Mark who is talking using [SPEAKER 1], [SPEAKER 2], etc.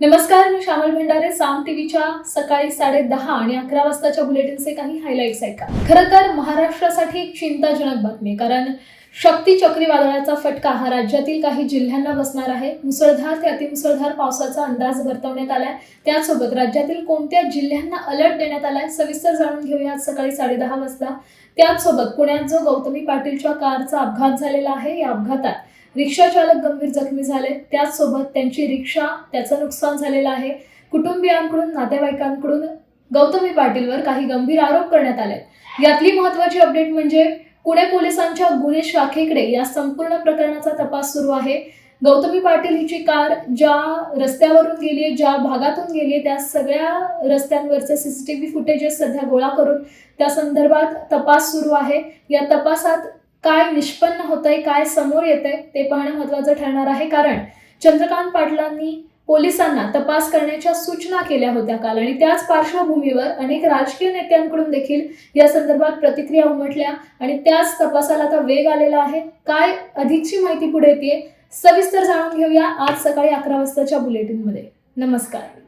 [SPEAKER 1] नमस्कार, मी श्यामल भंडारे. साम टीव्हीच्या सकाळी 10:30 आणि 11 वाजताच्या बुलेटिनचे काही हायलाइट्स ऐका. खरं तर महाराष्ट्रासाठी एक चिंताजनक बातमी आहे, कारण शक्ती चक्रीवादळाचा फटका हा राज्यातील काही जिल्ह्यांना बसणार आहे. मुसळधार ते अतिमुसळधार पावसाचा अंदाज वर्तवण्यात आलाय. त्याचसोबत राज्यातील कोणत्या जिल्ह्यांना अलर्ट देण्यात आलाय सविस्तर जाणून घेऊया आज सकाळी 10:30 वाजता. त्याचसोबत पुण्यात जो गौतमी पाटीलच्या कारचा अपघात झालेला आहे, या अपघातात रिक्षा चालक गंभीर जखमी झाले. त्याचसोबत त्यांची रिक्षा त्याचं नुकसान झालेलं आहे. कुटुंबियांकडून नातेवाईकांकडून गौतमी पाटीलवर काही गंभीर आरोप करण्यात आले. यातली महत्त्वाची अपडेट म्हणजे पुणे पोलिसांच्या गुन्हे शाखेकडे या संपूर्ण प्रकरणाचा तपास सुरू आहे. गौतमी पाटील हिची कार ज्या रस्त्यावरून गेली, ज्या भागातून गेली, त्या सगळ्या रस्त्यांवरचे सीसीटीव्ही फुटेजेस सध्या गोळा करून त्या संदर्भात तपास सुरू आहे. या तपासात काय निष्पन्न होतंय, काय समोर येतंय ते पाहणं महत्त्वाचं ठरणार आहे, कारण चंद्रकांत पाटलांनी पोलिसांना तपास करण्याच्या सूचना केल्या होत्या काल, आणि त्याच पार्श्वभूमीवर अनेक राजकीय नेत्यांकडून देखील या संदर्भात प्रतिक्रिया उमटल्या आणि त्याच तपासाला आता वेग आलेला आहे. काय अधिकची माहिती पुढे येते सविस्तर जाणून घेऊया आज सकाळी 11 वाजताच्या बुलेटिनमध्ये. नमस्कार.